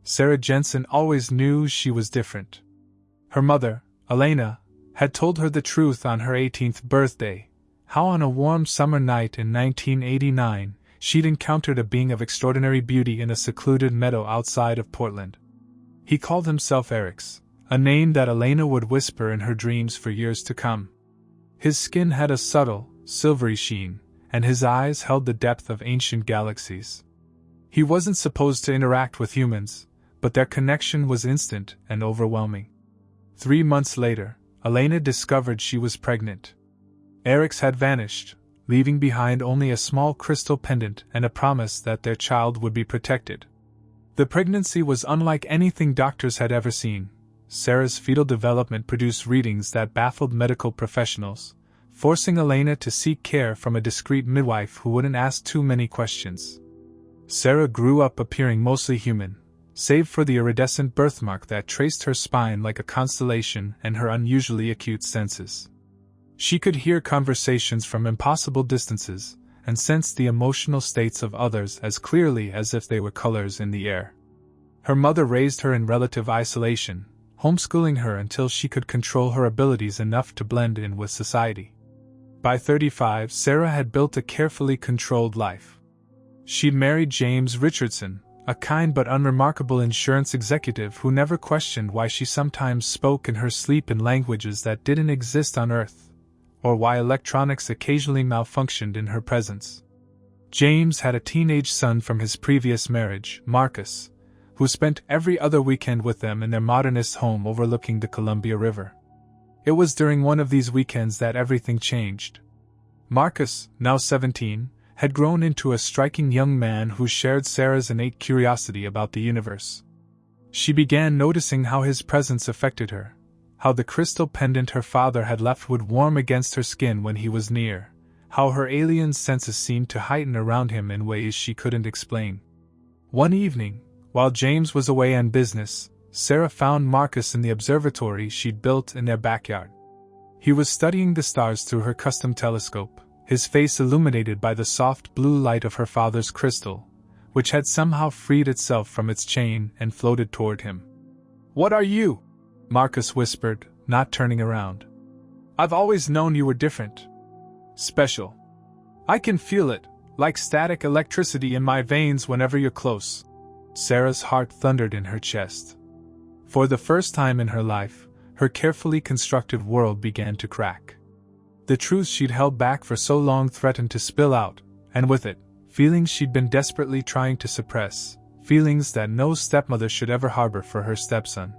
Sarah Jensen always knew she was different. Her mother, Elena, had told her the truth on her 18th birthday, how on a warm summer night in 1989, she'd encountered a being of extraordinary beauty in a secluded meadow outside of Portland. He called himself Erix, a name that Elena would whisper in her dreams for years to come. His skin had a subtle, silvery sheen, and his eyes held the depth of ancient galaxies. He wasn't supposed to interact with humans, but their connection was instant and overwhelming. 3 months later, Elena discovered she was pregnant. Erix had vanished, leaving behind only a small crystal pendant and a promise that their child would be protected. The pregnancy was unlike anything doctors had ever seen. Sarah's fetal development produced readings that baffled medical professionals, forcing Elena to seek care from a discreet midwife who wouldn't ask too many questions. Sarah grew up appearing mostly human, save for the iridescent birthmark that traced her spine like a constellation and her unusually acute senses. She could hear conversations from impossible distances, and sense the emotional states of others as clearly as if they were colors in the air. Her mother raised her in relative isolation, homeschooling her until she could control her abilities enough to blend in with society. By 35, Sarah had built a carefully controlled life. She'd married James Richardson, a kind but unremarkable insurance executive who never questioned why she sometimes spoke in her sleep in languages that didn't exist on Earth, or why electronics occasionally malfunctioned in her presence. James had a teenage son from his previous marriage, Marcus, who spent every other weekend with them in their modernist home overlooking the Columbia River. It was during one of these weekends that everything changed. Marcus, now 17, had grown into a striking young man who shared Sarah's innate curiosity about the universe. She began noticing how his presence affected her, how the crystal pendant her father had left would warm against her skin when he was near, how her alien senses seemed to heighten around him in ways she couldn't explain. One evening, while James was away on business, Sarah found Marcus in the observatory she'd built in their backyard. He was studying the stars through her custom telescope, his face illuminated by the soft blue light of her father's crystal, which had somehow freed itself from its chain and floated toward him. "What are you?" Marcus whispered, not turning around. "I've always known you were different. Special. I can feel it, like static electricity in my veins whenever you're close." Sarah's heart thundered in her chest. For the first time in her life, her carefully constructed world began to crack. The truth she'd held back for so long threatened to spill out, and with it, feelings she'd been desperately trying to suppress, feelings that no stepmother should ever harbor for her stepson.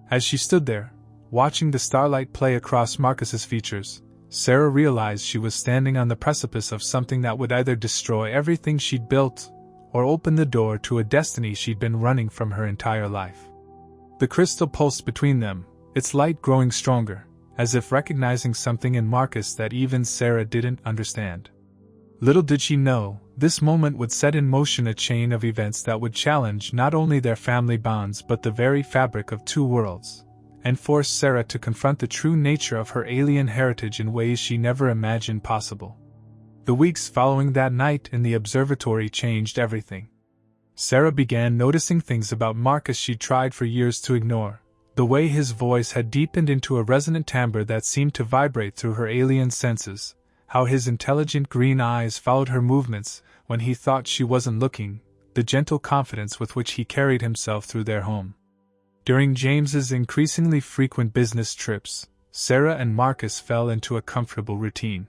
As she stood there, watching the starlight play across Marcus's features, Sarah realized she was standing on the precipice of something that would either destroy everything she'd built, or open the door to a destiny she'd been running from her entire life. The crystal pulsed between them, its light growing stronger, as if recognizing something in Marcus that even Sarah didn't understand. Little did she know, this moment would set in motion a chain of events that would challenge not only their family bonds but the very fabric of two worlds, and force Sarah to confront the true nature of her alien heritage in ways she never imagined possible. The weeks following that night in the observatory changed everything. Sarah began noticing things about Marcus she'd tried for years to ignore. The way his voice had deepened into a resonant timbre that seemed to vibrate through her alien senses, how his intelligent green eyes followed her movements when he thought she wasn't looking, the gentle confidence with which he carried himself through their home. During James's increasingly frequent business trips, Sarah and Marcus fell into a comfortable routine.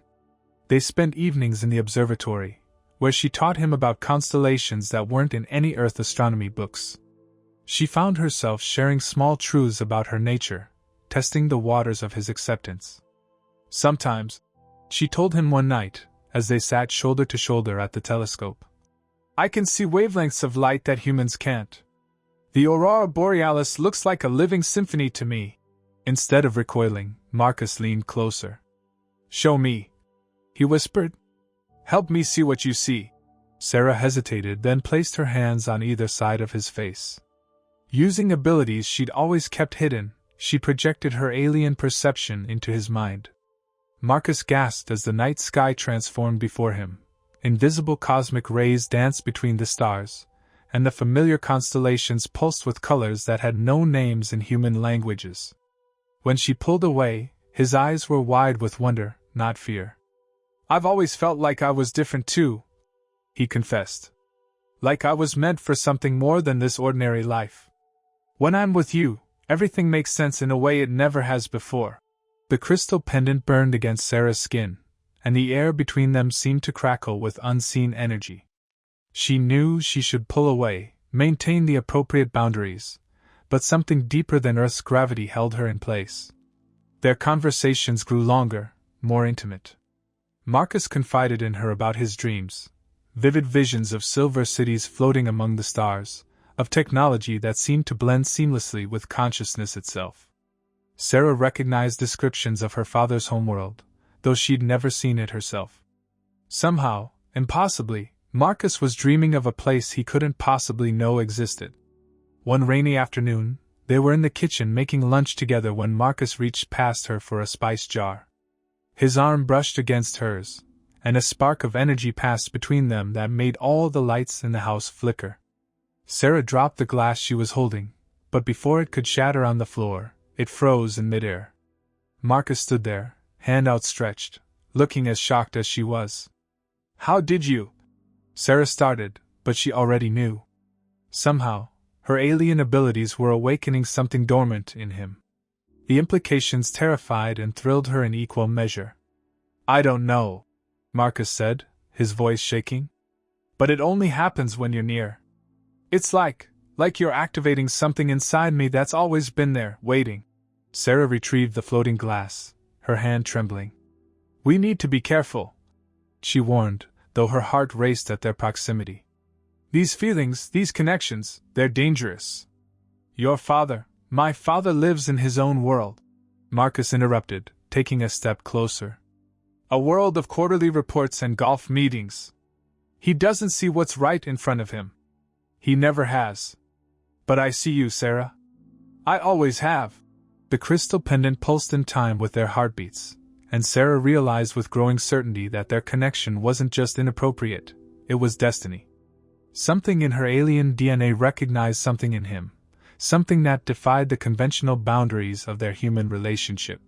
They spent evenings in the observatory, where she taught him about constellations that weren't in any Earth astronomy books. She found herself sharing small truths about her nature, testing the waters of his acceptance. Sometimes, she told him one night, as they sat shoulder to shoulder at the telescope, "I can see wavelengths of light that humans can't. The aurora borealis looks like a living symphony to me." Instead of recoiling, Marcus leaned closer. "Show me," he whispered. "Help me see what you see." Sarah hesitated, then placed her hands on either side of his face. Using abilities she'd always kept hidden, she projected her alien perception into his mind. Marcus gasped as the night sky transformed before him. Invisible cosmic rays danced between the stars, and the familiar constellations pulsed with colors that had no names in human languages. When she pulled away, his eyes were wide with wonder, not fear. "I've always felt like I was different too," he confessed. "Like I was meant for something more than this ordinary life. When I'm with you, everything makes sense in a way it never has before." The crystal pendant burned against Sarah's skin, and the air between them seemed to crackle with unseen energy. She knew she should pull away, maintain the appropriate boundaries, but something deeper than Earth's gravity held her in place. Their conversations grew longer, more intimate. Marcus confided in her about his dreams, vivid visions of silver cities floating among the stars, of technology that seemed to blend seamlessly with consciousness itself. Sarah recognized descriptions of her father's homeworld, though she'd never seen it herself. Somehow, impossibly, Marcus was dreaming of a place he couldn't possibly know existed. One rainy afternoon, they were in the kitchen making lunch together when Marcus reached past her for a spice jar. His arm brushed against hers, and a spark of energy passed between them that made all the lights in the house flicker. Sarah dropped the glass she was holding, but before it could shatter on the floor, it froze in midair. Marcus stood there, hand outstretched, looking as shocked as she was. "How did you?" Sarah started, but she already knew. Somehow, her alien abilities were awakening something dormant in him. The implications terrified and thrilled her in equal measure. "I don't know," Marcus said, his voice shaking. "But it only happens when you're near. It's like you're activating something inside me that's always been there, waiting." Sarah retrieved the floating glass, her hand trembling. "We need to be careful," she warned, though her heart raced at their proximity. "These feelings, these connections, they're dangerous. Your father, my father lives in his own world," Marcus interrupted, taking a step closer. "A world of quarterly reports and golf meetings. He doesn't see what's right in front of him. He never has. But I see you, Sarah. I always have." The crystal pendant pulsed in time with their heartbeats, and Sarah realized with growing certainty that their connection wasn't just inappropriate, it was destiny. Something in her alien DNA recognized something in him, something that defied the conventional boundaries of their human relationship.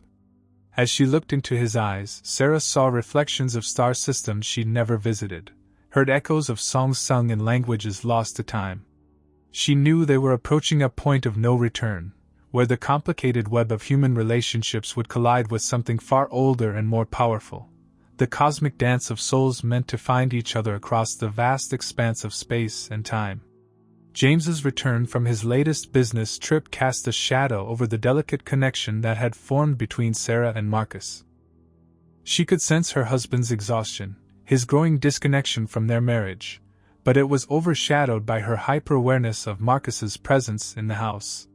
As she looked into his eyes, Sarah saw reflections of star systems she'd never visited, heard echoes of songs sung in languages lost to time. She knew they were approaching a point of no return, where the complicated web of human relationships would collide with something far older and more powerful, the cosmic dance of souls meant to find each other across the vast expanse of space and time. James's return from his latest business trip cast a shadow over the delicate connection that had formed between Sarah and Marcus. She could sense her husband's exhaustion, his growing disconnection from their marriage, but it was overshadowed by her hyper-awareness of Marcus's presence in the house.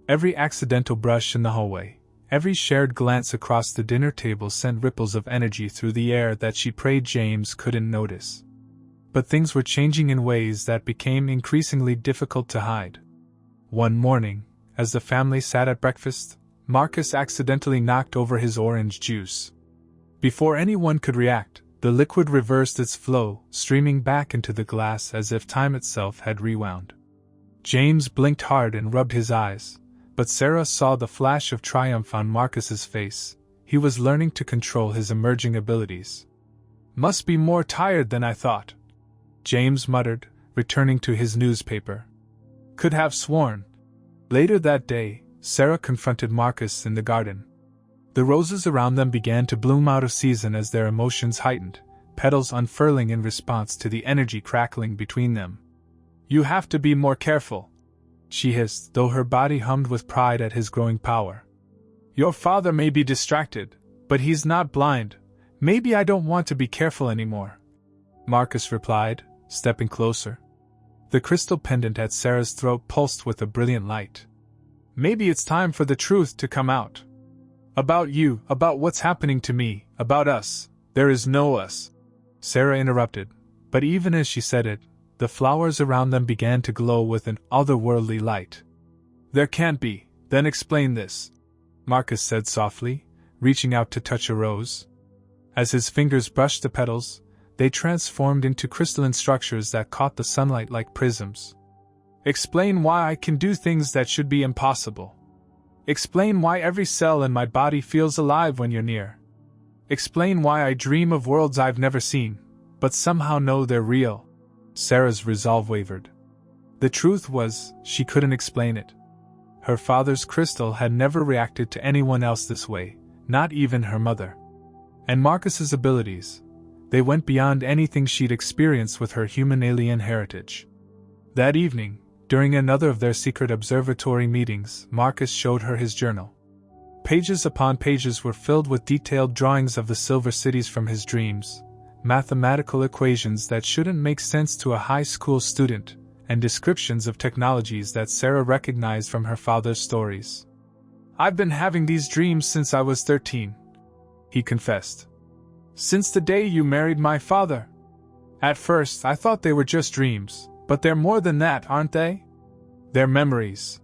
Every accidental brush in the hallway, every shared glance across the dinner table sent ripples of energy through the air that she prayed James couldn't notice. But things were changing in ways that became increasingly difficult to hide. One morning, as the family sat at breakfast, Marcus accidentally knocked over his orange juice. Before anyone could react, the liquid reversed its flow, streaming back into the glass as if time itself had rewound. James blinked hard and rubbed his eyes, but Sarah saw the flash of triumph on Marcus's face. He was learning to control his emerging abilities. "Must be more tired than I thought," James muttered, returning to his newspaper. "Could have sworn." Later that day, Sarah confronted Marcus in the garden. The roses around them began to bloom out of season as their emotions heightened, petals unfurling in response to the energy crackling between them. "You have to be more careful," she hissed, though her body hummed with pride at his growing power. "Your father may be distracted, but he's not blind. Maybe I don't want to be careful anymore," Marcus replied, stepping closer. The crystal pendant at Sarah's throat pulsed with a brilliant light. "Maybe it's time for the truth to come out. About you, about what's happening to me, about us. There is no us," Sarah interrupted, but even as she said it, the flowers around them began to glow with an otherworldly light. "There can't be, then explain this," Marcus said softly, reaching out to touch a rose. As his fingers brushed the petals, they transformed into crystalline structures that caught the sunlight like prisms, Explain why I can do things that should be impossible. Explain why every cell in my body feels alive when you're near. Explain why I dream of worlds I've never seen, but somehow know they're real. Sarah's resolve wavered. The truth was, she couldn't explain it. Her father's crystal had never reacted to anyone else this way, not even her mother. And Marcus's abilities, they went beyond anything she'd experienced with her human alien heritage. That evening, during another of their secret observatory meetings, Marcus showed her his journal. Pages upon pages were filled with detailed drawings of the Silver Cities from his dreams, mathematical equations that shouldn't make sense to a high school student, and descriptions of technologies that Sarah recognized from her father's stories. "I've been having these dreams since I was 13, he confessed. "Since the day you married my father. At first, I thought they were just dreams, but they're more than that, aren't they? They're memories.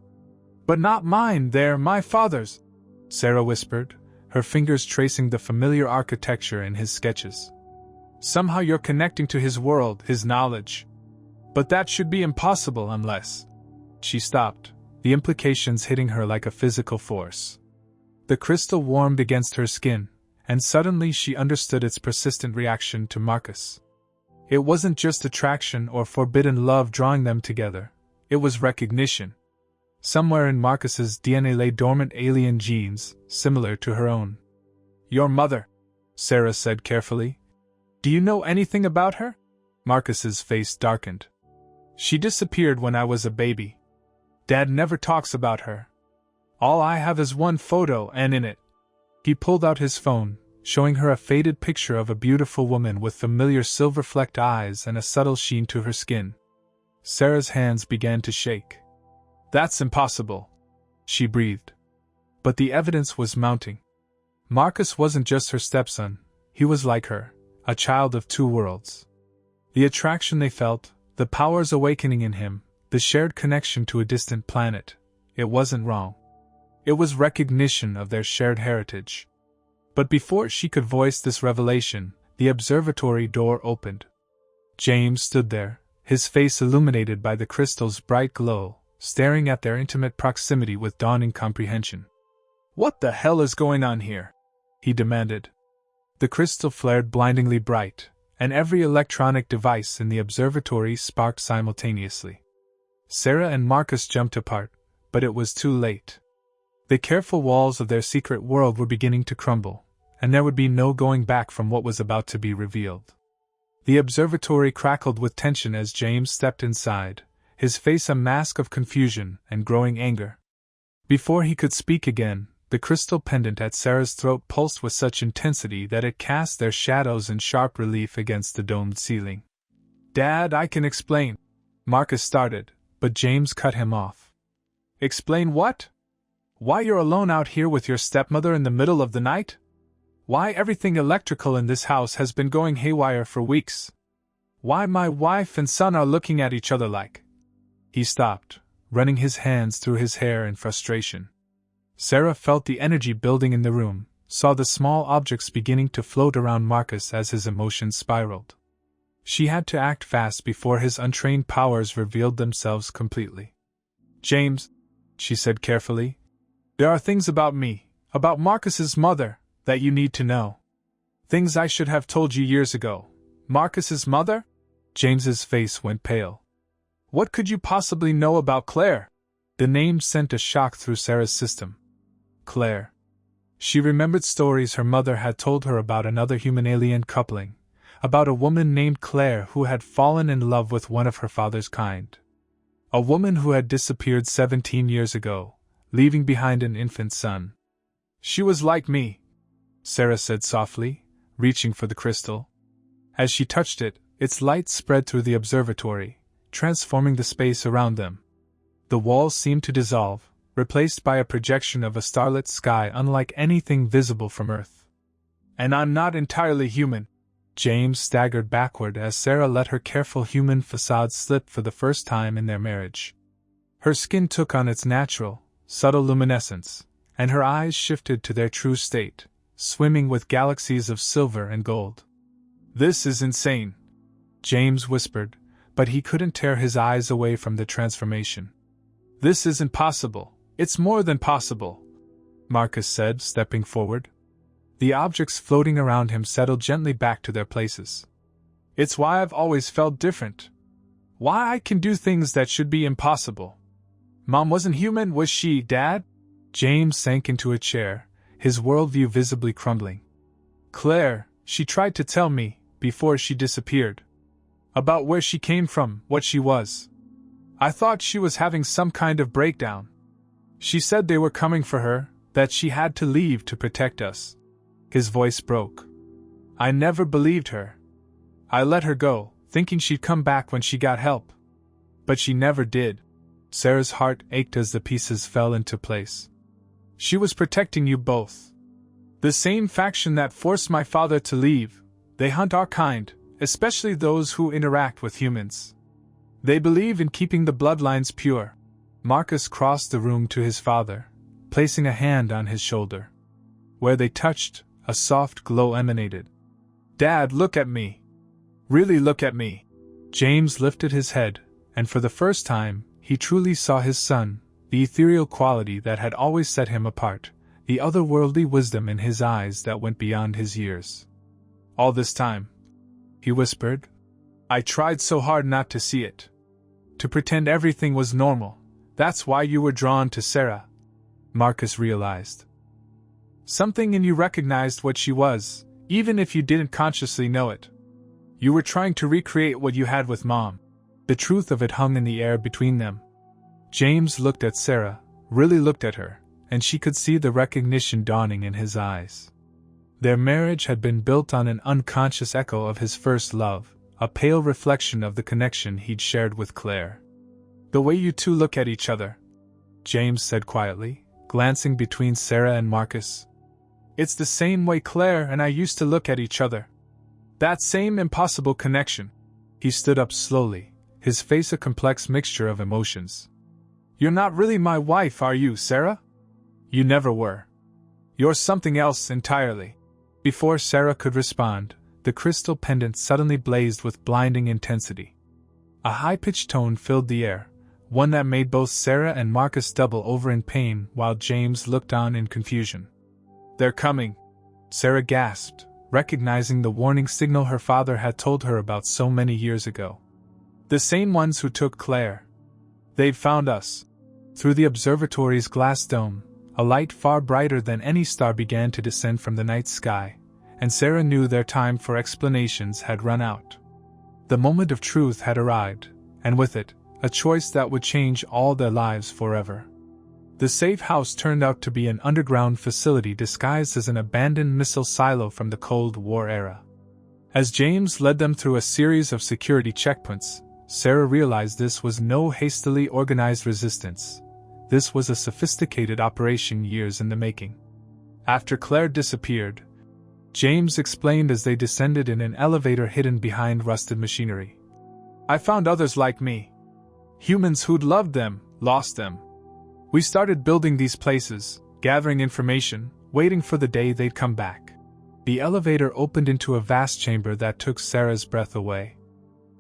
But not mine, they're my father's," Sarah whispered, her fingers tracing the familiar architecture in his sketches. "Somehow you're connecting to his world, his knowledge. But that should be impossible unless..." She stopped, the implications hitting her like a physical force. The crystal warmed against her skin, and suddenly she understood its persistent reaction to Marcus. It wasn't just attraction or forbidden love drawing them together, it was recognition. Somewhere in Marcus's DNA lay dormant alien genes, similar to her own. "Your mother," Sarah said carefully. "Do you know anything about her?" Marcus's face darkened. "She disappeared when I was a baby. Dad never talks about her. All I have is one photo, and in it..." He pulled out his phone, showing her a faded picture of a beautiful woman with familiar silver-flecked eyes and a subtle sheen to her skin. Sarah's hands began to shake. "That's impossible," she breathed. But the evidence was mounting. Marcus wasn't just her stepson, he was like her, a child of two worlds. The attraction they felt, the powers awakening in him, the shared connection to a distant planet, it wasn't wrong. It was recognition of their shared heritage. But before she could voice this revelation, the observatory door opened. James stood there, his face illuminated by the crystal's bright glow, staring at their intimate proximity with dawning comprehension. "What the hell is going on here?" he demanded. The crystal flared blindingly bright, and every electronic device in the observatory sparked simultaneously. Sarah and Marcus jumped apart, but it was too late. The careful walls of their secret world were beginning to crumble, and there would be no going back from what was about to be revealed. The observatory crackled with tension as James stepped inside, his face a mask of confusion and growing anger. Before he could speak again, the crystal pendant at Sarah's throat pulsed with such intensity that it cast their shadows in sharp relief against the domed ceiling. "Dad, I can explain," Marcus started, but James cut him off. "Explain what? Why you're alone out here with your stepmother in the middle of the night? Why everything electrical in this house has been going haywire for weeks? Why my wife and son are looking at each other like..." He stopped, running his hands through his hair in frustration. Sarah felt the energy building in the room, saw the small objects beginning to float around Marcus as his emotions spiraled. She had to act fast before his untrained powers revealed themselves completely. "James," she said carefully, "there are things about me, about Marcus's mother, that you need to know. Things I should have told you years ago." "Marcus's mother?" James's face went pale. "What could you possibly know about Claire?" The name sent a shock through Sarah's system. Claire. She remembered stories her mother had told her about another human-alien coupling, about a woman named Claire who had fallen in love with one of her father's kind. A woman who had disappeared 17 years ago, leaving behind an infant son. "She was like me," Sarah said softly, reaching for the crystal. As she touched it, its light spread through the observatory, transforming the space around them. The walls seemed to dissolve, replaced by a projection of a starlit sky unlike anything visible from Earth. "And I'm not entirely human." James staggered backward as Sarah let her careful human facade slip for the first time in their marriage. Her skin took on its natural, subtle luminescence, and her eyes shifted to their true state, swimming with galaxies of silver and gold. "This is insane," James whispered, but he couldn't tear his eyes away from the transformation. "This isn't possible. It's more than possible," Marcus said, stepping forward. The objects floating around him settled gently back to their places. "It's why I've always felt different. Why I can do things that should be impossible. Mom wasn't human, was she, Dad?" James sank into a chair, his worldview visibly crumbling. "Claire, she tried to tell me, before she disappeared. About where she came from, what she was. I thought she was having some kind of breakdown. She said they were coming for her, that she had to leave to protect us." His voice broke. "I never believed her. I let her go, thinking she'd come back when she got help. But she never did." Sarah's heart ached as the pieces fell into place. "She was protecting you both. The same faction that forced my father to leave. They hunt our kind, especially those who interact with humans. They believe in keeping the bloodlines pure." Marcus crossed the room to his father, placing a hand on his shoulder. Where they touched, a soft glow emanated. "Dad, look at me. Really look at me." James lifted his head, and for the first time, he truly saw his son, the ethereal quality that had always set him apart, the otherworldly wisdom in his eyes that went beyond his years. "All this time," he whispered, "I tried so hard not to see it. To pretend everything was normal. That's why you were drawn to Sarah." Marcus realized. Something in you recognized what she was, even if you didn't consciously know it. You were trying to recreate what you had with Mom. The truth of it hung in the air between them. James looked at Sarah, really looked at her, and she could see the recognition dawning in his eyes. Their marriage had been built on an unconscious echo of his first love, a pale reflection of the connection he'd shared with Claire. "The way you two look at each other," James said quietly, glancing between Sarah and Marcus. "It's the same way Claire and I used to look at each other. That same impossible connection." He stood up slowly, his face a complex mixture of emotions. "You're not really my wife, are you, Sarah? You never were. You're something else entirely." Before Sarah could respond, the crystal pendant suddenly blazed with blinding intensity. A high-pitched tone filled the air, one that made both Sarah and Marcus double over in pain while James looked on in confusion. "They're coming," Sarah gasped, recognizing the warning signal her father had told her about so many years ago. "The same ones who took Claire. They've found us." Through the observatory's glass dome, a light far brighter than any star began to descend from the night sky, and Sarah knew their time for explanations had run out. The moment of truth had arrived, and with it, a choice that would change all their lives forever. The safe house turned out to be an underground facility disguised as an abandoned missile silo from the Cold War era. As James led them through a series of security checkpoints, Sarah realized this was no hastily organized resistance. This was a sophisticated operation years in the making. After Claire disappeared, James explained as they descended in an elevator hidden behind rusted machinery. "I found others like me. Humans who'd loved them, lost them. We started building these places, gathering information, waiting for the day they'd come back." The elevator opened into a vast chamber that took Sarah's breath away.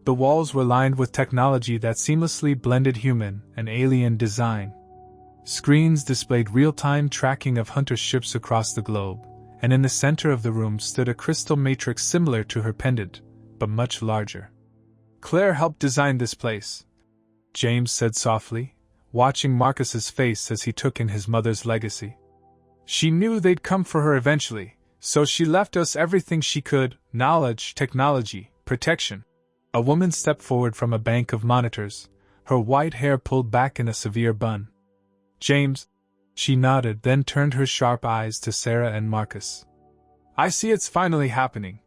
The walls were lined with technology that seamlessly blended human and alien design. Screens displayed real-time tracking of hunter ships across the globe, and in the center of the room stood a crystal matrix similar to her pendant, but much larger. "Claire helped design this place," James said softly, watching Marcus's face as he took in his mother's legacy. "She knew they'd come for her eventually, so she left us everything she could: knowledge, technology, protection." A woman stepped forward from a bank of monitors, her white hair pulled back in a severe bun. "James," she nodded, then turned her sharp eyes to Sarah and Marcus. "I see it's finally happening.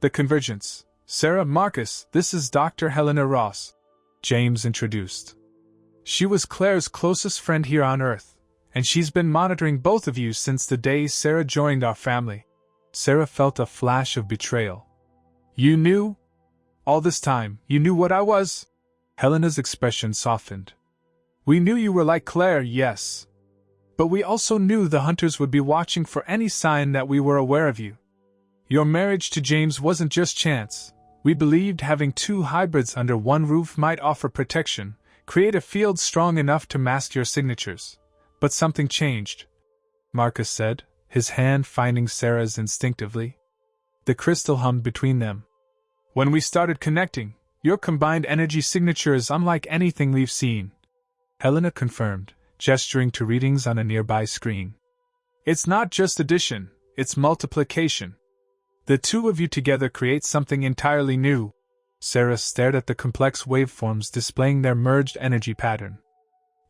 The convergence. Sarah, Marcus, this is Dr. Helena Ross," James introduced. "She was Claire's closest friend here on Earth, and she's been monitoring both of you since the day Sarah joined our family." Sarah felt a flash of betrayal. "You knew? All this time, you knew what I was?" Helena's expression softened. "We knew you were like Claire, yes. But we also knew the hunters would be watching for any sign that we were aware of you. Your marriage to James wasn't just chance, We believed having two hybrids under one roof might offer protection, create a field strong enough to mask your signatures. But something changed, Marcus said, his hand finding Sarah's instinctively. The crystal hummed between them. When we started connecting, your combined energy signature is unlike anything we've seen, Helena confirmed, gesturing to readings on a nearby screen. It's not just addition, it's multiplication. The two of you together create something entirely new. Sarah stared at the complex waveforms displaying their merged energy pattern.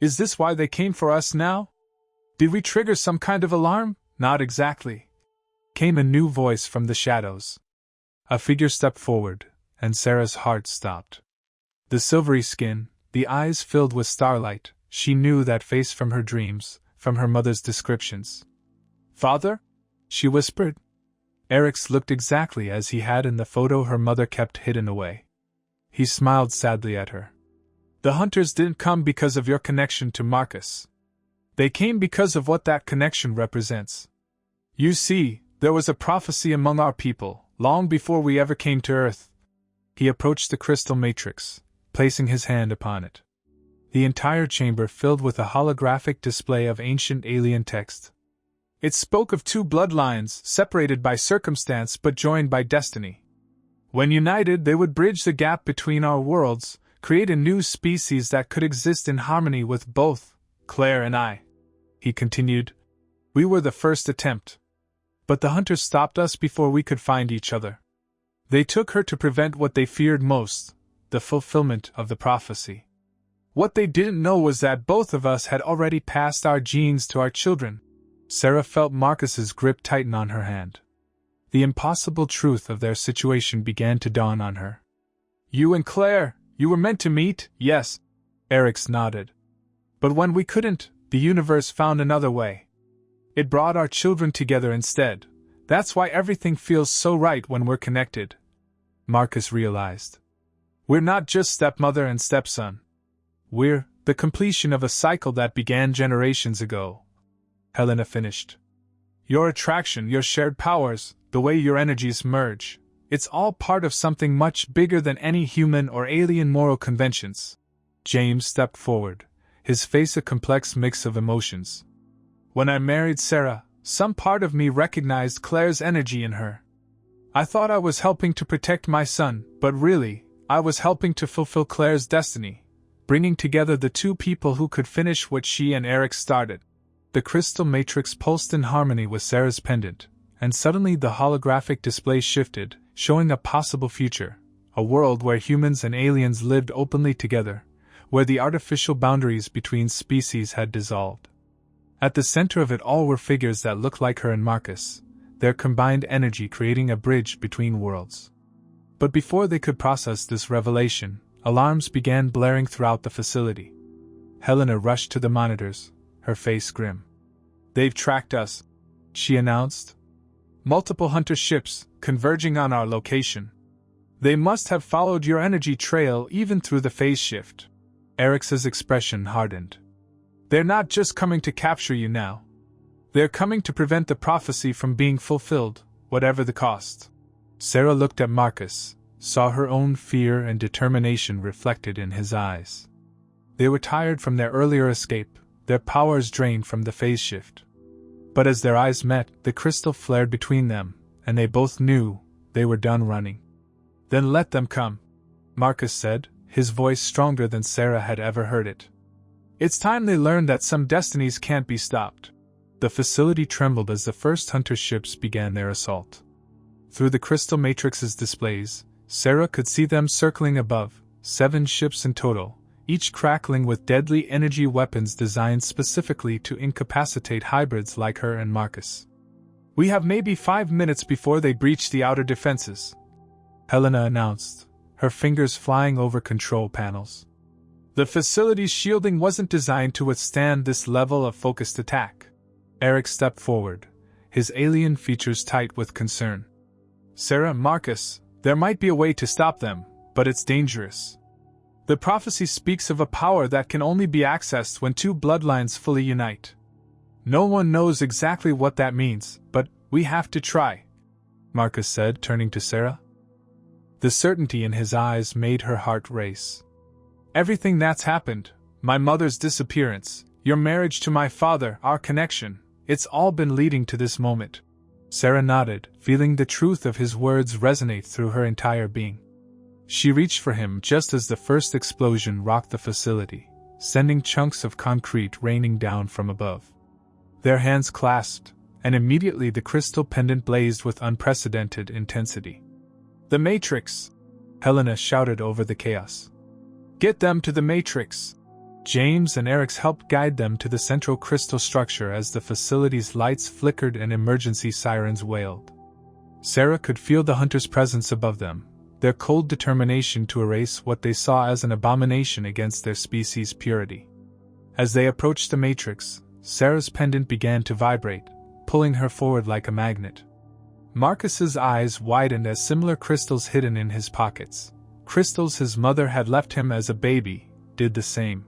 Is this why they came for us now? Did we trigger some kind of alarm? Not exactly. Came a new voice from the shadows. A figure stepped forward, and Sarah's heart stopped. The silvery skin, the eyes filled with starlight, she knew that face from her dreams, from her mother's descriptions. Father? She whispered. Eric's looked exactly as he had in the photo her mother kept hidden away. He smiled sadly at her. The hunters didn't come because of your connection to Marcus. They came because of what that connection represents. You see, there was a prophecy among our people, long before we ever came to Earth. He approached the crystal matrix, placing his hand upon it. The entire chamber filled with a holographic display of ancient alien text. It spoke of two bloodlines, separated by circumstance but joined by destiny. When united, they would bridge the gap between our worlds, create a new species that could exist in harmony with both, Claire and I. He continued. We were the first attempt. But the hunters stopped us before we could find each other. They took her to prevent what they feared most, the fulfillment of the prophecy. What they didn't know was that both of us had already passed our genes to our children. Sarah felt Marcus's grip tighten on her hand. The impossible truth of their situation began to dawn on her. You and Claire, you were meant to meet, yes. Eric's nodded. But when we couldn't, the universe found another way. It brought our children together instead. That's why everything feels so right when we're connected. Marcus realized. We're not just stepmother and stepson. We're the completion of a cycle that began generations ago. Helena finished. Your attraction, your shared powers, the way your energies merge, it's all part of something much bigger than any human or alien moral conventions. James stepped forward, his face a complex mix of emotions. When I married Sarah, some part of me recognized Claire's energy in her. I thought I was helping to protect my son, but really, I was helping to fulfill Claire's destiny, bringing together the two people who could finish what she and Eric started. The crystal matrix pulsed in harmony with Sarah's pendant, and suddenly the holographic display shifted, showing a possible future, a world where humans and aliens lived openly together, where the artificial boundaries between species had dissolved. At the center of it all were figures that looked like her and Marcus, their combined energy creating a bridge between worlds. But before they could process this revelation, alarms began blaring throughout the facility. Helena rushed to the monitors, her face grim. They've tracked us, she announced. Multiple hunter ships, converging on our location. They must have followed your energy trail even through the phase shift. Eric's expression hardened. They're not just coming to capture you now. They're coming to prevent the prophecy from being fulfilled, whatever the cost. Sarah looked at Marcus, saw her own fear and determination reflected in his eyes. They were tired from their earlier escape, their powers drained from the phase shift. But as their eyes met, the crystal flared between them, and they both knew they were done running. Then let them come, Marcus said, his voice stronger than Sarah had ever heard it. It's time they learned that some destinies can't be stopped. The facility trembled as the first hunter ships began their assault. Through the crystal matrix's displays, Sarah could see them circling above, 7 ships in total, each crackling with deadly energy weapons designed specifically to incapacitate hybrids like her and Marcus. We have maybe 5 minutes before they breach the outer defenses, Helena announced, her fingers flying over control panels. The facility's shielding wasn't designed to withstand this level of focused attack. Eric stepped forward, his alien features tight with concern. Sarah, Marcus, there might be a way to stop them, but it's dangerous. The prophecy speaks of a power that can only be accessed when two bloodlines fully unite. No one knows exactly what that means, but we have to try, Marcus said, turning to Sarah. The certainty in his eyes made her heart race. Everything that's happened, my mother's disappearance, your marriage to my father, our connection, it's all been leading to this moment. Sarah nodded, feeling the truth of his words resonate through her entire being. She reached for him just as the first explosion rocked the facility, sending chunks of concrete raining down from above. Their hands clasped, and immediately the crystal pendant blazed with unprecedented intensity. "The Matrix!" Helena shouted over the chaos. "Get them to the Matrix!" James and Eric's helped guide them to the central crystal structure as the facility's lights flickered and emergency sirens wailed. Sarah could feel the hunters' presence above them, their cold determination to erase what they saw as an abomination against their species' purity. As they approached the Matrix, Sarah's pendant began to vibrate, pulling her forward like a magnet. Marcus's eyes widened as similar crystals hidden in his pockets, crystals his mother had left him as a baby, did the same.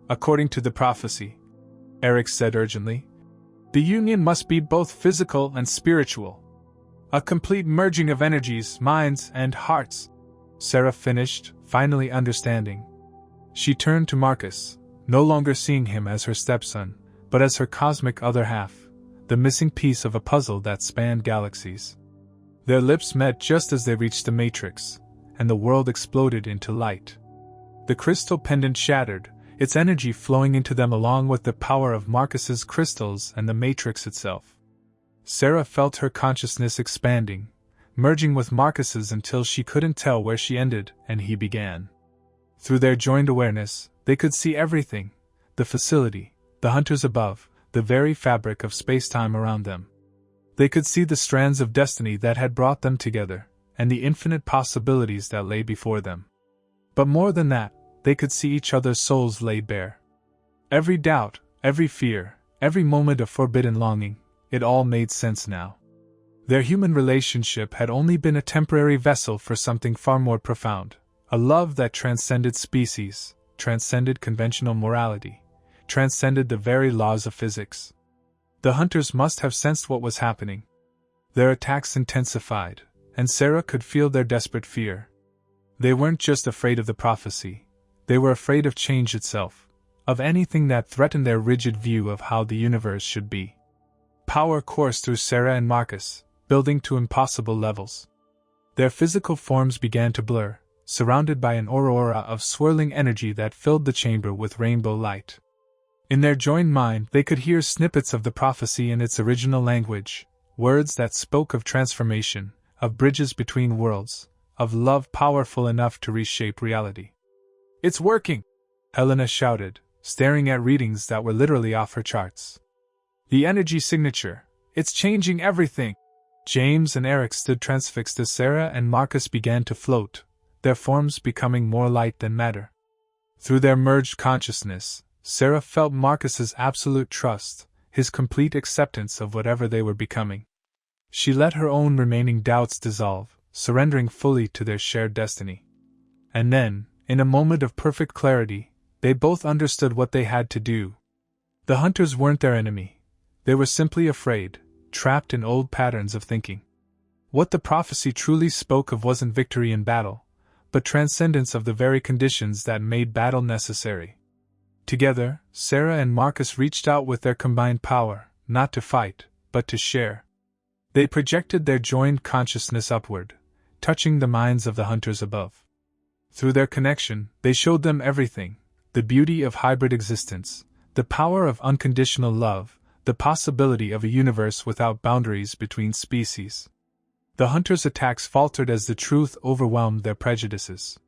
"According to the prophecy," Eric said urgently, "the union must be both physical and spiritual. A complete merging of energies, minds, and hearts," Sarah finished, finally understanding. She turned to Marcus, no longer seeing him as her stepson, but as her cosmic other half, the missing piece of a puzzle that spanned galaxies. Their lips met just as they reached the Matrix, and the world exploded into light. The crystal pendant shattered, its energy flowing into them along with the power of Marcus's crystals and the Matrix itself. Sarah felt her consciousness expanding, merging with Marcus's until she couldn't tell where she ended and he began. Through their joined awareness, they could see everything: the facility, the hunters above, the very fabric of space-time around them. They could see the strands of destiny that had brought them together, and the infinite possibilities that lay before them. But more than that, they could see each other's souls laid bare. Every doubt, every fear, every moment of forbidden longing, it all made sense now. Their human relationship had only been a temporary vessel for something far more profound, a love that transcended species, transcended conventional morality, transcended the very laws of physics. The hunters must have sensed what was happening. Their attacks intensified, and Sarah could feel their desperate fear. They weren't just afraid of the prophecy, they were afraid of change itself, of anything that threatened their rigid view of how the universe should be. Power coursed through Sarah and Marcus, building to impossible levels. Their physical forms began to blur, surrounded by an aurora of swirling energy that filled the chamber with rainbow light. In their joined mind, they could hear snippets of the prophecy in its original language, words that spoke of transformation, of bridges between worlds, of love powerful enough to reshape reality. "It's working!" Helena shouted, staring at readings that were literally off her charts. "The energy signature, it's changing everything!" James and Eric stood transfixed as Sarah and Marcus began to float, their forms becoming more light than matter. Through their merged consciousness, Sarah felt Marcus's absolute trust, his complete acceptance of whatever they were becoming. She let her own remaining doubts dissolve, surrendering fully to their shared destiny. And then, in a moment of perfect clarity, they both understood what they had to do. The hunters weren't their enemy. They were simply afraid, trapped in old patterns of thinking. What the prophecy truly spoke of wasn't victory in battle, but transcendence of the very conditions that made battle necessary. Together, Sarah and Marcus reached out with their combined power, not to fight, but to share. They projected their joined consciousness upward, touching the minds of the hunters above. Through their connection, they showed them everything: the beauty of hybrid existence, the power of unconditional love, the possibility of a universe without boundaries between species. The hunters' attacks faltered as the truth overwhelmed their prejudices.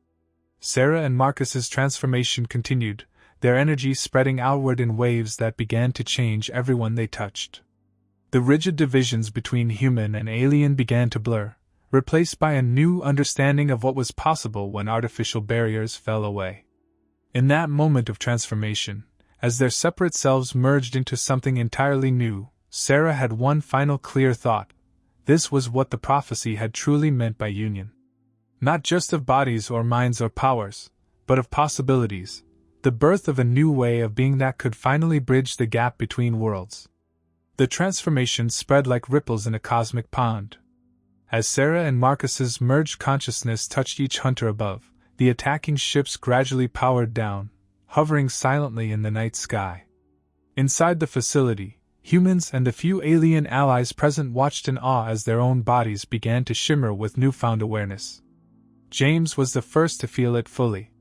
Sarah and Marcus's transformation continued, their energy spreading outward in waves that began to change everyone they touched. The rigid divisions between human and alien began to blur, replaced by a new understanding of what was possible when artificial barriers fell away. In that moment of transformation, as their separate selves merged into something entirely new, Sarah had one final clear thought. This was what the prophecy had truly meant by union. Not just of bodies or minds or powers, but of possibilities, the birth of a new way of being that could finally bridge the gap between worlds. The transformation spread like ripples in a cosmic pond. As Sarah and Marcus's merged consciousness touched each hunter above, the attacking ships gradually powered down, hovering silently in the night sky. Inside the facility, humans and the few alien allies present watched in awe as their own bodies began to shimmer with newfound awareness. James was the first to feel it fully.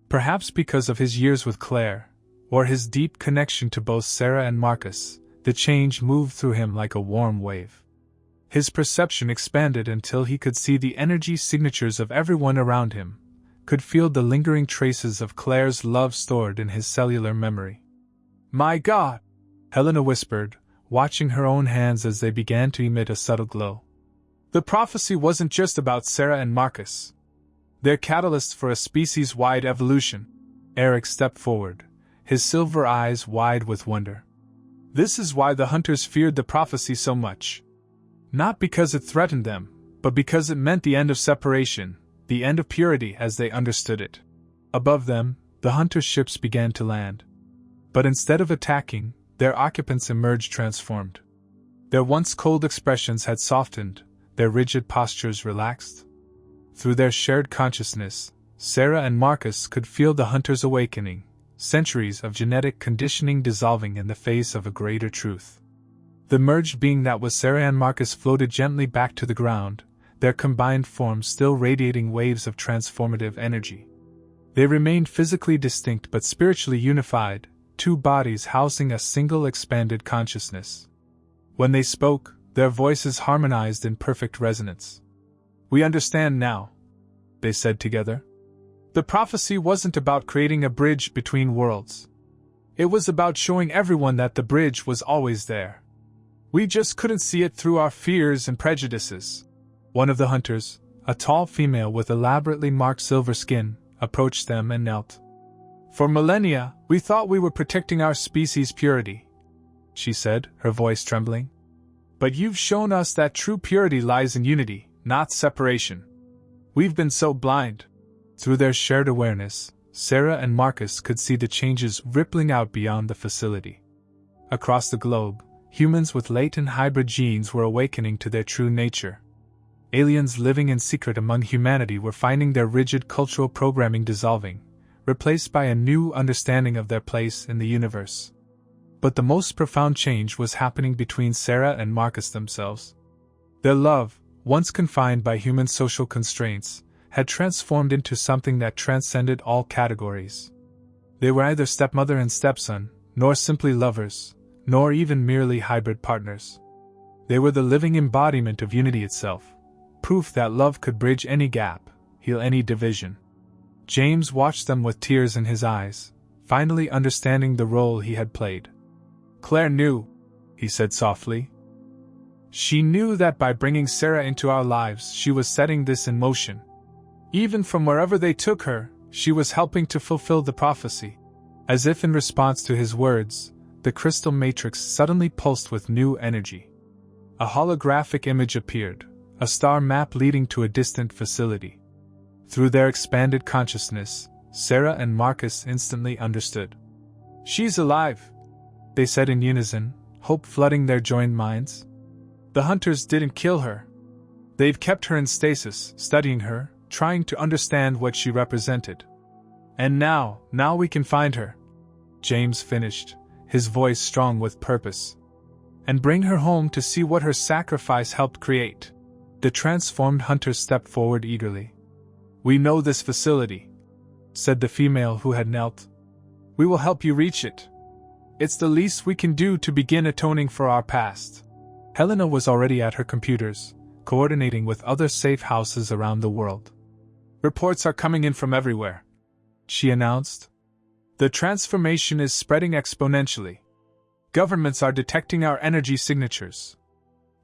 Perhaps because of his years with Claire, or his deep connection to both Sarah and Marcus, the change moved through him like a warm wave. His perception expanded until he could see the energy signatures of everyone around him, could feel the lingering traces of Claire's love stored in his cellular memory. "My God!" Helena whispered, watching her own hands as they began to emit a subtle glow. The prophecy wasn't just about Sarah and Marcus. They're catalysts for a species-wide evolution. Eric stepped forward, his silver eyes wide with wonder. This is why the hunters feared the prophecy so much. Not because it threatened them, but because it meant the end of separation, the end of purity as they understood it. Above them, the hunters' ships began to land. But instead of attacking, their occupants emerged transformed. Their once cold expressions had softened, their rigid postures relaxed. Through their shared consciousness, Sarah and Marcus could feel the hunters awakening, centuries of genetic conditioning dissolving in the face of a greater truth. The merged being that was Sarah and Marcus floated gently back to the ground, their combined forms still radiating waves of transformative energy. They remained physically distinct but spiritually unified, two bodies housing a single expanded consciousness. When they spoke, their voices harmonized in perfect resonance. "We understand now," they said together. The prophecy wasn't about creating a bridge between worlds. It was about showing everyone that the bridge was always there. We just couldn't see it through our fears and prejudices. One of the hunters, a tall female with elaborately marked silver skin, approached them and knelt. "For millennia, we thought we were protecting our species' purity," she said, her voice trembling. "But you've shown us that true purity lies in unity, not separation. We've been so blind." Through their shared awareness, Sarah and Marcus could see the changes rippling out beyond the facility. Across the globe, humans with latent hybrid genes were awakening to their true nature. Aliens living in secret among humanity were finding their rigid cultural programming dissolving, replaced by a new understanding of their place in the universe. But the most profound change was happening between Sarah and Marcus themselves. Their love, once confined by human social constraints, had transformed into something that transcended all categories. They were neither stepmother and stepson, nor simply lovers, nor even merely hybrid partners. They were the living embodiment of unity itself, proof that love could bridge any gap, heal any division. James watched them with tears in his eyes, finally understanding the role he had played. "Claire knew," he said softly. "She knew that by bringing Sarah into our lives, she was setting this in motion. Even from wherever they took her, she was helping to fulfill the prophecy." As if in response to his words, the crystal matrix suddenly pulsed with new energy. A holographic image appeared, a star map leading to a distant facility. Through their expanded consciousness, Sarah and Marcus instantly understood. "She's alive," they said in unison, hope flooding their joined minds. "The hunters didn't kill her. They've kept her in stasis, studying her, trying to understand what she represented. And now we can find her," James finished, his voice strong with purpose. "And bring her home to see what her sacrifice helped create." The transformed hunters stepped forward eagerly. "We know this facility," said the female who had knelt. "We will help you reach it. It's the least we can do to begin atoning for our past." Helena was already at her computers, coordinating with other safe houses around the world. "Reports are coming in from everywhere," she announced. "The transformation is spreading exponentially. Governments are detecting our energy signatures.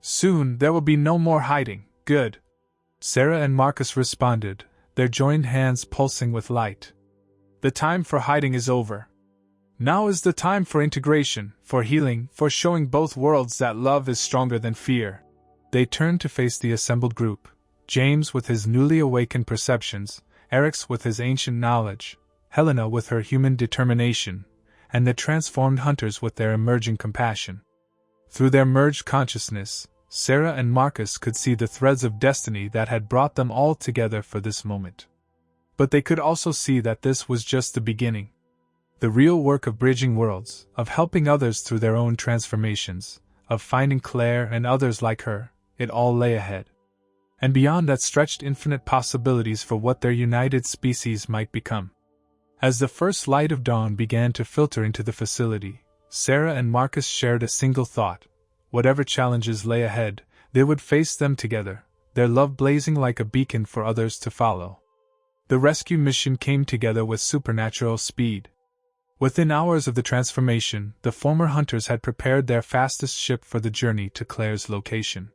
Soon there will be no more hiding." "Good," Sarah and Marcus responded, their joined hands pulsing with light. "The time for hiding is over. Now is the time for integration, for healing, for showing both worlds that love is stronger than fear." They turned to face the assembled group, James with his newly awakened perceptions, Eric with his ancient knowledge, Helena with her human determination, and the transformed hunters with their emerging compassion. Through their merged consciousness, Sarah and Marcus could see the threads of destiny that had brought them all together for this moment. But they could also see that this was just the beginning. The real work of bridging worlds, of helping others through their own transformations, of finding Claire and others like her, it all lay ahead. And beyond that stretched infinite possibilities for what their united species might become. As the first light of dawn began to filter into the facility, Sarah and Marcus shared a single thought. Whatever challenges lay ahead, they would face them together, their love blazing like a beacon for others to follow. The rescue mission came together with supernatural speed. Within hours of the transformation, the former hunters had prepared their fastest ship for the journey to Claire's location.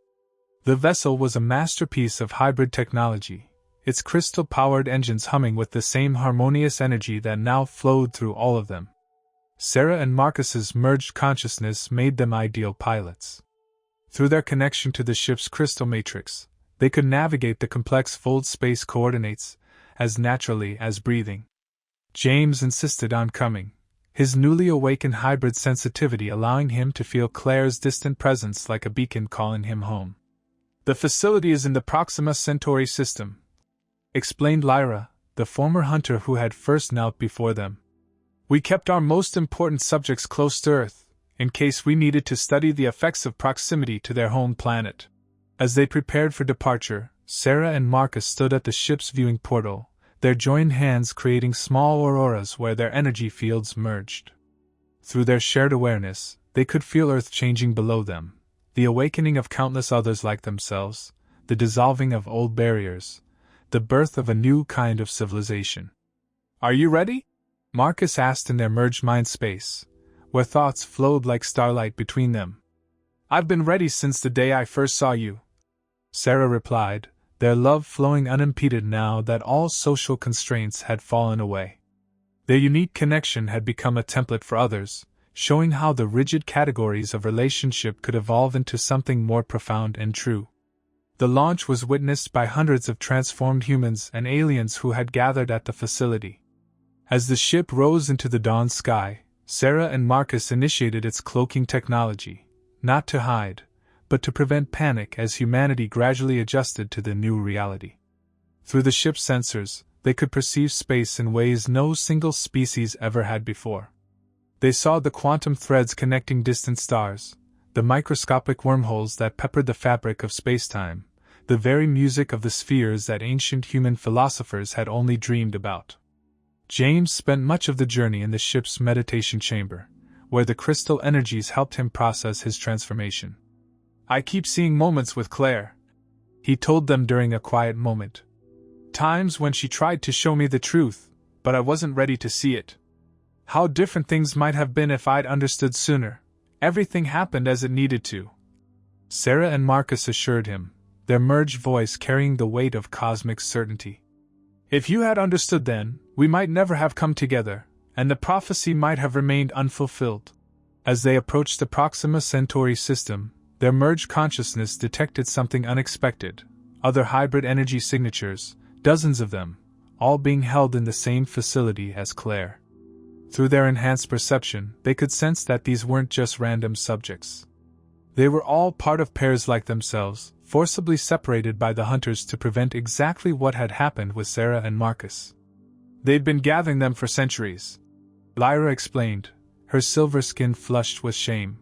The vessel was a masterpiece of hybrid technology, its crystal-powered engines humming with the same harmonious energy that now flowed through all of them. Sarah and Marcus's merged consciousness made them ideal pilots. Through their connection to the ship's crystal matrix, they could navigate the complex fold space coordinates as naturally as breathing. James insisted on coming, his newly awakened hybrid sensitivity allowing him to feel Claire's distant presence like a beacon calling him home. "The facility is in the Proxima Centauri system," explained Lyra, the former hunter who had first knelt before them. "We kept our most important subjects close to Earth, in case we needed to study the effects of proximity to their home planet." As they prepared for departure, Sarah and Marcus stood at the ship's viewing portal, their joined hands creating small auroras where their energy fields merged. Through their shared awareness, they could feel Earth changing below them, the awakening of countless others like themselves, the dissolving of old barriers, the birth of a new kind of civilization. "Are you ready?" Marcus asked in their merged mind space, where thoughts flowed like starlight between them. "I've been ready since the day I first saw you," Sarah replied, their love flowing unimpeded now that all social constraints had fallen away. Their unique connection had become a template for others, showing how the rigid categories of relationship could evolve into something more profound and true. The launch was witnessed by hundreds of transformed humans and aliens who had gathered at the facility. As the ship rose into the dawn sky, Sarah and Marcus initiated its cloaking technology, not to hide, but to prevent panic as humanity gradually adjusted to the new reality. Through the ship's sensors, they could perceive space in ways no single species ever had before. They saw the quantum threads connecting distant stars, the microscopic wormholes that peppered the fabric of spacetime, the very music of the spheres that ancient human philosophers had only dreamed about. James spent much of the journey in the ship's meditation chamber, where the crystal energies helped him process his transformation. "I keep seeing moments with Claire," he told them during a quiet moment. "Times when she tried to show me the truth, but I wasn't ready to see it. How different things might have been if I'd understood sooner. Everything happened as it needed to," Sarah and Marcus assured him, their merged voice carrying the weight of cosmic certainty. "If you had understood then, we might never have come together, and the prophecy might have remained unfulfilled." As they approached the Proxima Centauri system, their merged consciousness detected something unexpected: other hybrid energy signatures, dozens of them, all being held in the same facility as Claire. Through their enhanced perception, they could sense that these weren't just random subjects. They were all part of pairs like themselves, forcibly separated by the hunters to prevent exactly what had happened with Sarah and Marcus. "They'd been gathering them for centuries," Lyra explained, her silver skin flushed with shame.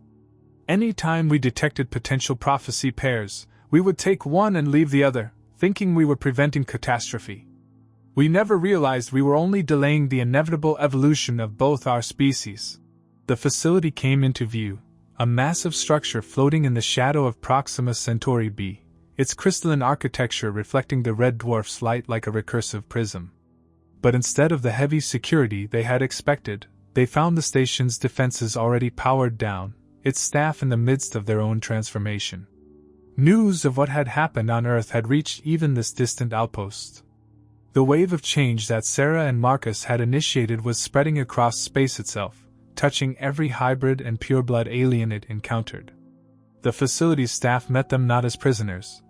"Any time we detected potential prophecy pairs, we would take one and leave the other, thinking we were preventing catastrophe. We never realized we were only delaying the inevitable evolution of both our species." The facility came into view, a massive structure floating in the shadow of Proxima Centauri b, its crystalline architecture reflecting the red dwarf's light like a recursive prism. But instead of the heavy security they had expected, they found the station's defenses already powered down, its staff in the midst of their own transformation. News of what had happened on Earth had reached even this distant outpost. The wave of change that Sarah and Marcus had initiated was spreading across space itself, touching every hybrid and pureblood alien it encountered. The facility's staff met them not as prisoners,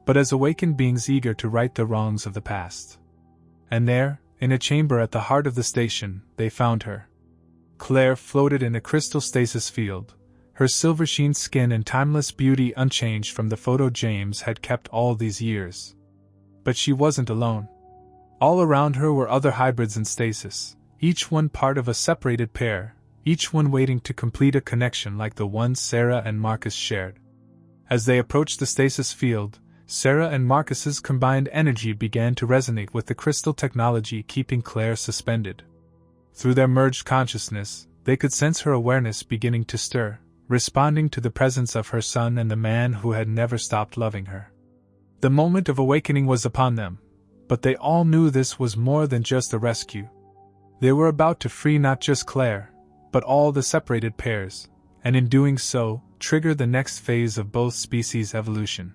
but as awakened beings eager to right the wrongs of the past. And there, in a chamber at the heart of the station, they found her. Claire floated in a crystal stasis field, her silver-sheen skin and timeless beauty unchanged from the photo James had kept all these years. But she wasn't alone. All around her were other hybrids in stasis, each one part of a separated pair, each one waiting to complete a connection like the one Sarah and Marcus shared. As they approached the stasis field, Sarah and Marcus's combined energy began to resonate with the crystal technology, keeping Claire suspended. Through their merged consciousness, they could sense her awareness beginning to stir, responding to the presence of her son and the man who had never stopped loving her. The moment of awakening was upon them, but they all knew this was more than just a rescue. They were about to free not just Claire, but all the separated pairs, and in doing so, trigger the next phase of both species' evolution.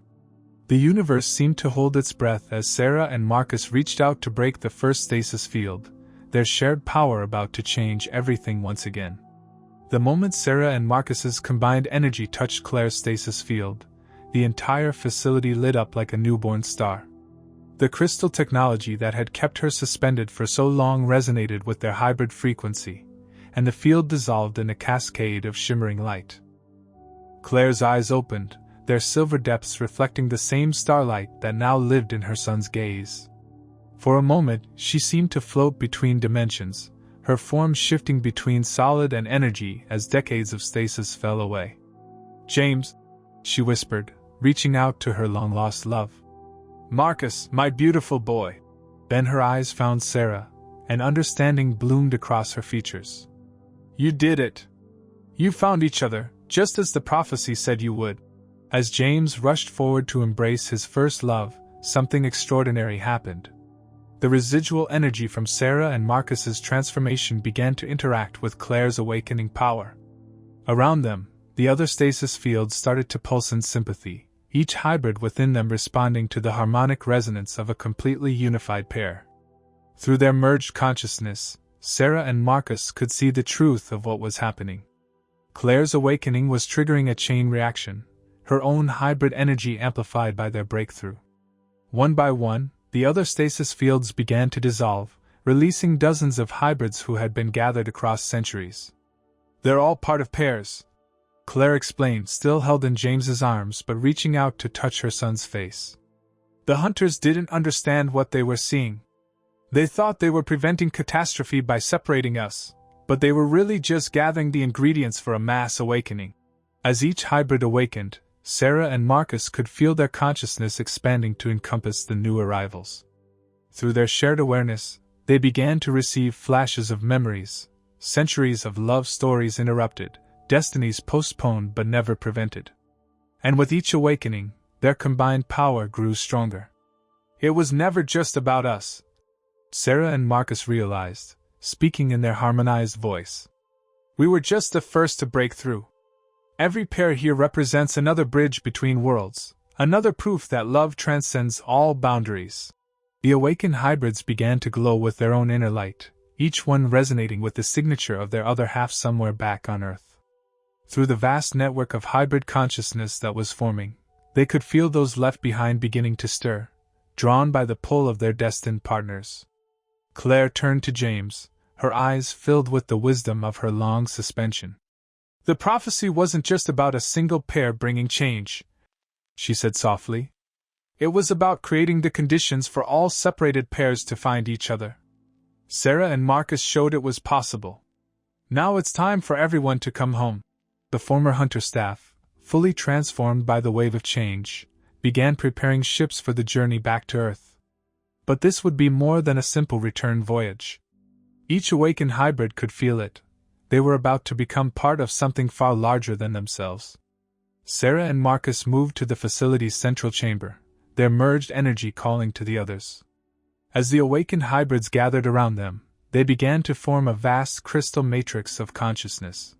The universe seemed to hold its breath as Sarah and Marcus reached out to break the first stasis field, their shared power about to change everything once again. The moment Sarah and Marcus's combined energy touched Claire's stasis field, the entire facility lit up like a newborn star. The crystal technology that had kept her suspended for so long resonated with their hybrid frequency, and the field dissolved in a cascade of shimmering light. Claire's eyes opened, their silver depths reflecting the same starlight that now lived in her son's gaze. For a moment, she seemed to float between dimensions, her form shifting between solid and energy as decades of stasis fell away. "James," she whispered, reaching out to her long-lost love. "Marcus, my beautiful boy." Then her eyes found Sarah, and understanding bloomed across her features. "You did it. You found each other, just as the prophecy said you would." As James rushed forward to embrace his first love, something extraordinary happened. The residual energy from Sarah and Marcus's transformation began to interact with Claire's awakening power. Around them, the other stasis fields started to pulse in sympathy, each hybrid within them responding to the harmonic resonance of a completely unified pair. Through their merged consciousness, Sarah and Marcus could see the truth of what was happening. Claire's awakening was triggering a chain reaction, her own hybrid energy amplified by their breakthrough. One by one, the other stasis fields began to dissolve, releasing dozens of hybrids who had been gathered across centuries. "They're all part of pairs," Claire explained, still held in James's arms but reaching out to touch her son's face. The hunters didn't understand what they were seeing. They thought they were preventing catastrophe by separating us, but they were really just gathering the ingredients for a mass awakening. As each hybrid awakened, Sarah and Marcus could feel their consciousness expanding to encompass the new arrivals. Through their shared awareness, they began to receive flashes of memories, centuries of love stories interrupted, destinies postponed but never prevented. And with each awakening, their combined power grew stronger. It was never just about us, Sarah and Marcus realized, speaking in their harmonized voice. We were just the first to break through. Every pair here represents another bridge between worlds, another proof that love transcends all boundaries. The awakened hybrids began to glow with their own inner light, each one resonating with the signature of their other half somewhere back on Earth. Through the vast network of hybrid consciousness that was forming, they could feel those left behind beginning to stir, drawn by the pull of their destined partners. Claire turned to James, her eyes filled with the wisdom of her long suspension. "The prophecy wasn't just about a single pair bringing change," she said softly. "It was about creating the conditions for all separated pairs to find each other. Sarah and Marcus showed it was possible. Now it's time for everyone to come home." The former hunter staff, fully transformed by the wave of change, began preparing ships for the journey back to Earth. But this would be more than a simple return voyage. Each awakened hybrid could feel it. They were about to become part of something far larger than themselves. Sarah and Marcus moved to the facility's central chamber, their merged energy calling to the others. As the awakened hybrids gathered around them, they began to form a vast crystal matrix of consciousness.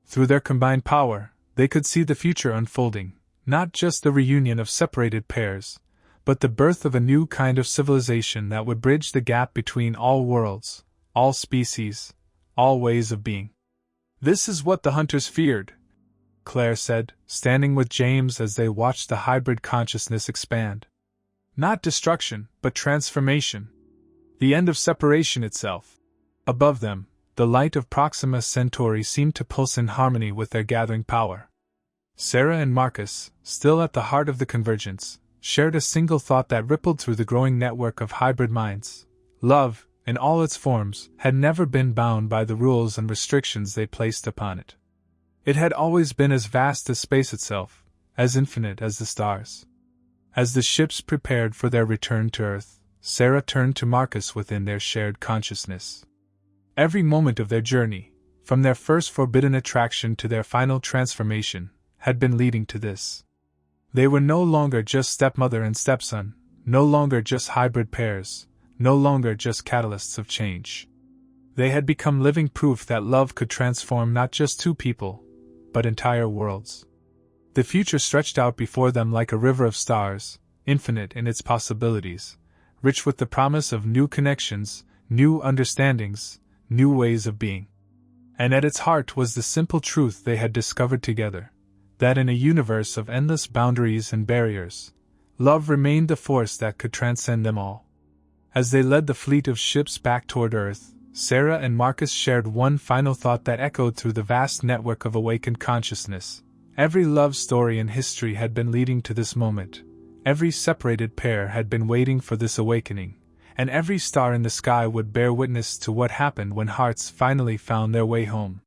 Through their combined power, they could see the future unfolding, not just the reunion of separated pairs, but the birth of a new kind of civilization that would bridge the gap between all worlds, all species, all ways of being. "This is what the hunters feared," Claire said, standing with James as they watched the hybrid consciousness expand. "Not destruction, but transformation. The end of separation itself." Above them, the light of Proxima Centauri seemed to pulse in harmony with their gathering power. Sarah and Marcus, still at the heart of the convergence, shared a single thought that rippled through the growing network of hybrid minds. Love, in all its forms, had never been bound by the rules and restrictions they placed upon it. It had always been as vast as space itself, as infinite as the stars. As the ships prepared for their return to Earth, Sarah turned to Marcus within their shared consciousness. Every moment of their journey, from their first forbidden attraction to their final transformation, had been leading to this. They were no longer just stepmother and stepson, no longer just hybrid pairs, no longer just catalysts of change. They had become living proof that love could transform not just two people, but entire worlds. The future stretched out before them like a river of stars, infinite in its possibilities, rich with the promise of new connections, new understandings, new ways of being. And at its heart was the simple truth they had discovered together, that in a universe of endless boundaries and barriers, love remained the force that could transcend them all. As they led the fleet of ships back toward Earth, Sarah and Marcus shared one final thought that echoed through the vast network of awakened consciousness. Every love story in history had been leading to this moment. Every separated pair had been waiting for this awakening, and every star in the sky would bear witness to what happened when hearts finally found their way home.